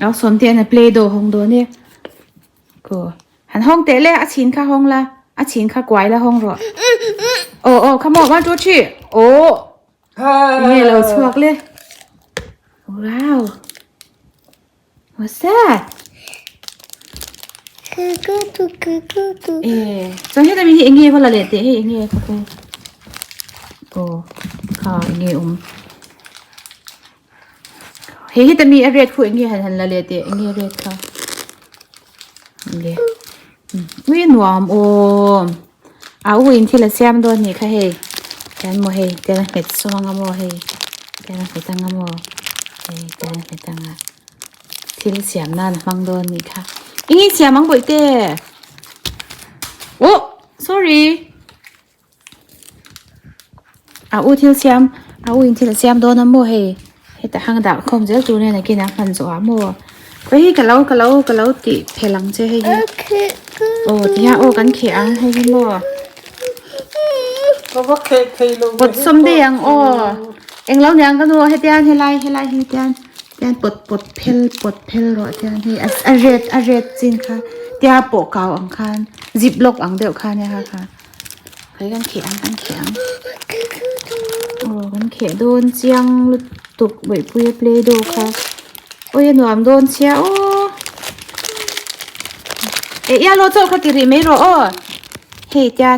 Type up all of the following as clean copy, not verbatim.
เอาสนเตียนเพลย์โดห้องโดเนี่ยก็หันห้องเตะเลยอาชินค่ะห้องละอาชินค่ะกวายละห้องรอโอ้ขโมยว่าตัวชีโอ้เนี่ยเราชวกเลยว้าว what's that ตอนที่จะมีเองเงี้ยพอละเลยเตะให้เองเงี้ยค่ะโอ้ค่ะเองเงี้ยเฮ้ยแต่มีอะไรคุยเงี้ยหันละเลยเตะเองเงี้ยเรดค่ะเลยวิ่งหวมโอ้เอาวิ่งที่ละเสียมโดนนี่ค่ะเฮ้ยแกนโมเฮ้ยแกนเห็ดสว่างโมเฮ้ยแกนเห็ดตังโมเฮ้ยแกนเห็ดตังอ่ะที่ละเสียมนั่นฟังโดนนี่ค่ะอีนี่เสียมังบ่อยเต้โอ้ sorry เอาที่ละเสียมเอาวิ่งที่ละเสียมโดนน้ำโมเฮ้ยเฮ็ดแต่หางดาบคมเจ้าจูเนี่ยนะกินน้ำพันจัวโมไปให้กะเล้าติเพลังเจ้ให้ยี่โอ้ที่ฮะโอ้กันเขียงให้ยี่โมบดสมเดียงโอ้เอ็งเล่าเนียงกันดูให้เตียนให้ไล่ให้เตียนปดเพลรอเตียนให้อาเรดจินค่ะเตียโปกเกาอังคารจิบลกอังเดียวค่ะเนี่ยค่ะให้กันเขียงโอ้กันเขียโดนเจียงลุตุกใบพุยเพลโดค่ะโอ้ยหนวมโดนเชียโอ้เอ๊ะยาโลโจ้ค่ะกิริไม่รอโอ้เฮจาน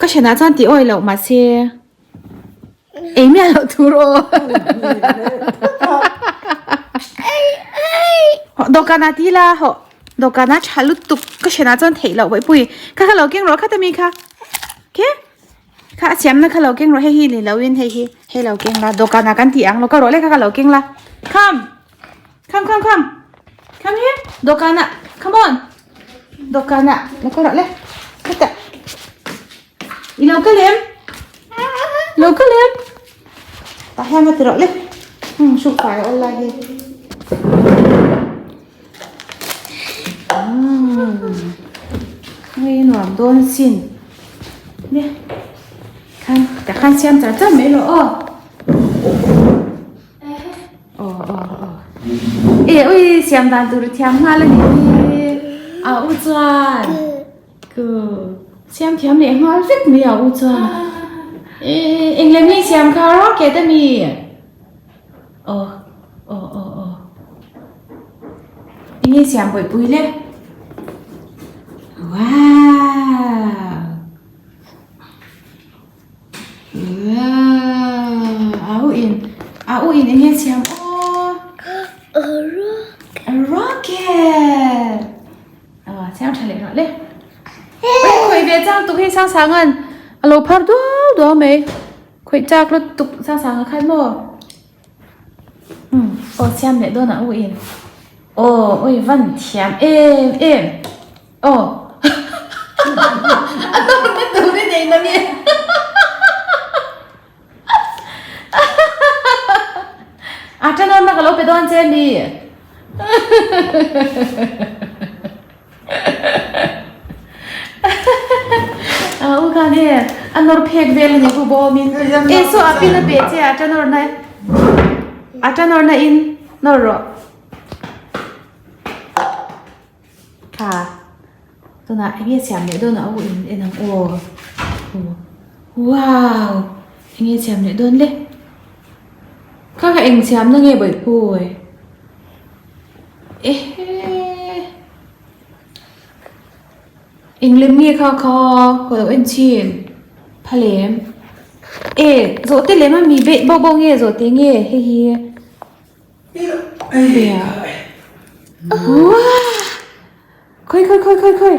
ก็ชนะจอนตีอ้อยเรามาเสียเอ็มเนี่ยเราทูโรดอกนาทีละเหรอดอกนาชาลุตุกก็ชนะจอนเทเราไว้ปุยค่ะเราเก่งรอค่ะแต่มีค่ะโอเคค่ะเสียมนะค่ะเราเก่งรอให้ฮีเลยเราเว้นให้เราเก่งละดอกนากันตีอังเราก็รอเลยค่ะเราเก่งละcome here ดอกนา come on ดอกนาแล้วก็รอเลยก็แต่อีเราก็เลี้ยมตาแห้งมาติดรอเลยสุกไฟอะไรนี่หนวดโดนสินเนี่ยแต่ขั้นเสียมจะไม่หรอเอ้ยเสียมดันตัวเทียมมาเลยนี่อุจารก็เสียมเทียมเนี่ยมาฟิกไม่เอาอุจารเอ็งเลยมีเสียมคาร์โอเกตมีโอ้นี่เสียมปุยเลยว้าวเอาอินนี่เสียมโอ้rocket เสียมทะเลหรอเลยคุยเวจ้างตุกให้สร้างอันเราพัดดูไหมคุยจากรถตุกสร้างขั้นโมโอ้เสียมเนี่ยโดนอ่ะอินโอ้ยวันเทียมเอ็มโอ้ต้องไม่ดูได้เองนะเนี่ยอาจจะนอนมากับเราไปโดนเจลี่อุกันเนี่ยอันนอร์เพกเวลเนี่ยกูบอกมินโซอาปิลเบจอาจจะนอนไหนอินนอร์รอค่ะตัวน่ะไอ้เงี้ยเสียมเนี่ยโดนเอาอินนังโอ้ว้าวไอ้เงี้ยเสียมเนี่ยโดนเลยข้ากับเอ็งเสียมนั่งเงี้ยบ่อยป่วยเอ๊ะเอ็งเล่มมีข้าวก็เอ็นชินพะเลมโจเตเลมันมีเบ็ดบ่เงี้ยโจเตเงี้ยเฮียเบียว้าค่อย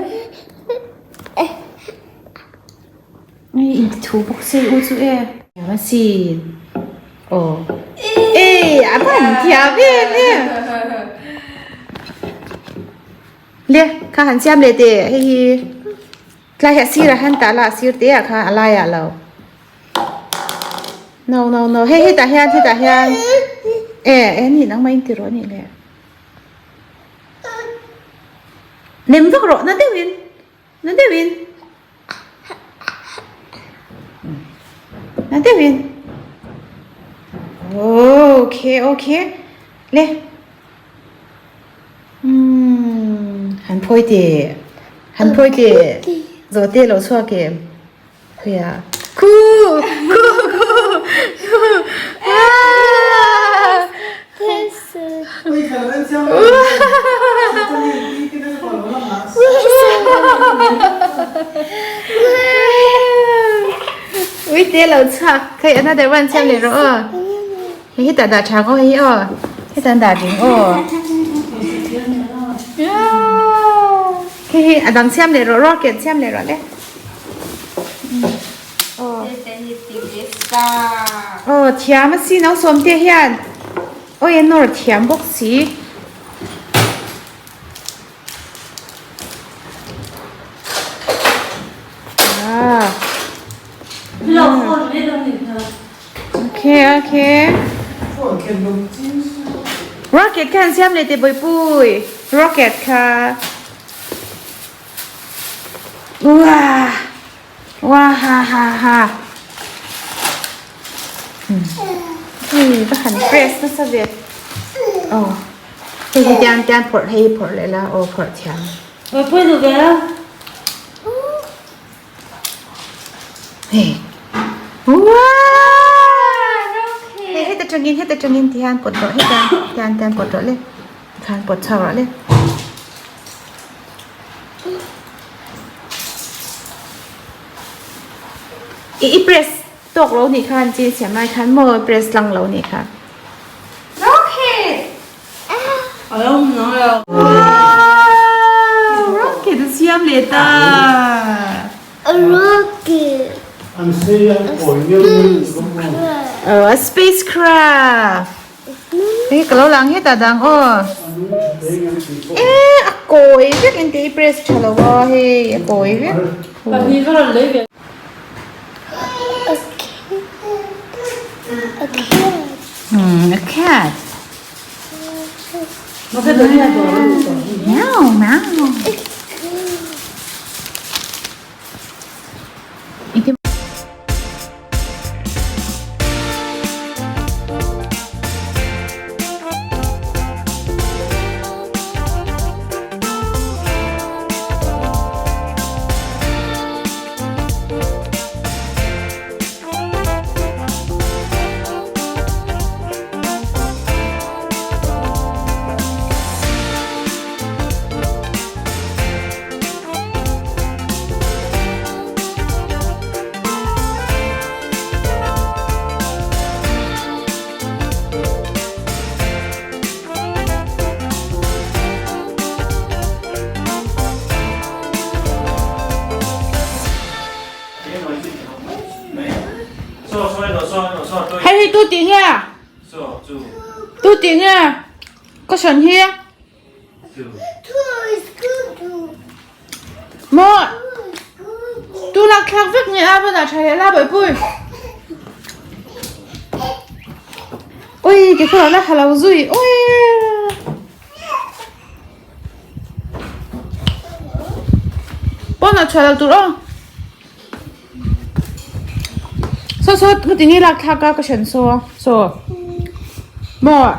นี่อินทูบ็อกซี่อูซูอย่ามาซีนโอ้อาพันเทียบเนี่ยเลี้ยข้าหันเสียมเลยเตะให้ใครเห็นซีระหันตาละซีเตะค่ะอะไรอ่ะเรา no ให้ตาเฮียนนี่นังไม่ติดรถนี่แหละเนมทุกรถนั่นเดวิน โอเคโอเคเลยหันพ่อยเจหันพ่อยเจโจเต้เราชัวเกมเฮียคูว้าวิเต้เราชักเคยอันนั้นเดี๋ยววันเช้าเลยเหรอเฮ้ยแต่ดาชาก็เฮ้ยให้แต่ดาจริงเฮ้ยอันดังเช้าเลยเหรอรอเก็ตเช้าเลยเหรอเลยเทียมสิน้องสมเตี้ยเฮียนโอ้ยนอร์เทียมบอกสิโอเคrocket 看下面的背背 rocket ค่ะว้าฮ่าก็หันเฟรชนะสักเด็ดที่จานพอดให้พอดเลยละพอดช้างไปดูกันแล้วเฮ้ว้าให้แต่จงยินที่หันปวดตัวให้จานปวดตัวเลยทานปวดเข่าเลยอีเปรสตกแล้วนี่ค่ะจีเสียมาคันโมเปรสลังแล้วนี่ค่ะโอเคว้าวร็อกเก็ตเสียมเลยตาI'm saying spacecraft เฮ้ยก็เราหลังให้ตาดังโกยเรียกอินเตอร์เปรสชะลวะเฮ้ยโกยเรียกแบบนี้ก็เลย a cat. Meow. Hay tu tiếng à? Tu tiếng à? Có sẵn here? Một tu là khác việc người à bây giờ chạy ra bởi bùi ôi cái khổ là hà lâu rồi ôi bọn nào chạy ra tụi đó so cái tiếng là khác cái sẵn so một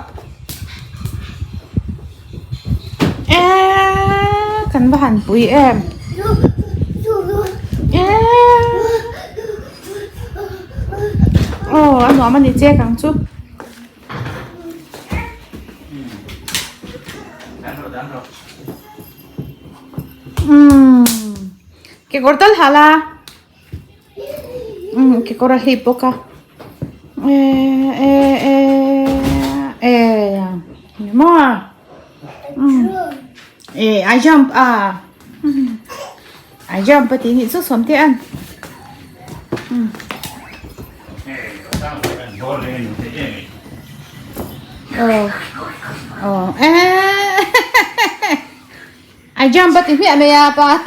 cắn vào hẳn bùi em anh nói mà đi chơi càng chút cái cổ tết hả la cái cổ là hip boca more I jump I jump but tiếng Hàn sống thế ăn I jump but tiếng Việt này à pa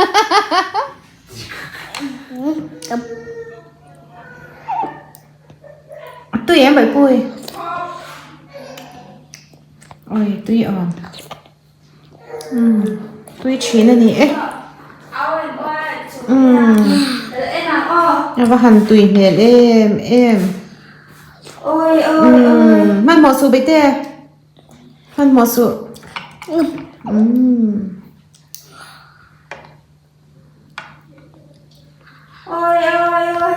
tụi em bảy bùi ôi tụi on tụi chín là nhỉ và hẳn tùy miền em Ôi ôi ôi. Man mò su bê tê. Man mò su. Ôi ôi ôi.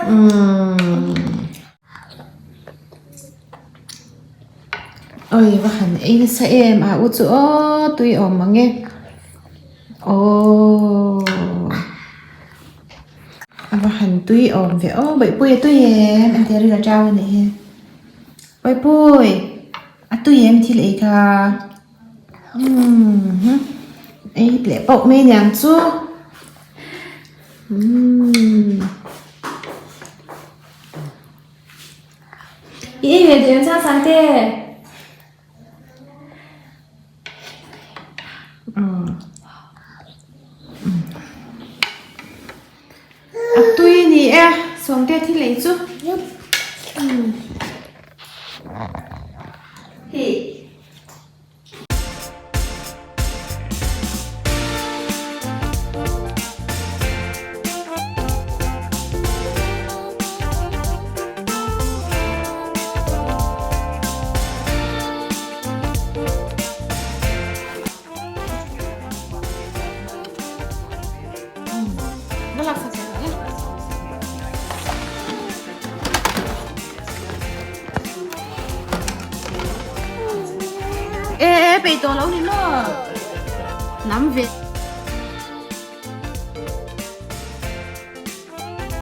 Ôi và hẳn anh sẽ em à út chỗ tùy ổn mà nghe. Ồ. Và hẳn tùy ổn vậy. Ô bởi bùi tùy em thấy là trao này. Ôi bùi. À tùy em thì lấy cả. Ấy lẽ bọc mê nhàng chú. Ý về đến sao sáng thế? À tùy nì e. Xong tê thì lấy chú. Thì Nó lạc sạch sạch nhé. Ê, bị tổ lâu đi nó. Nắm việc.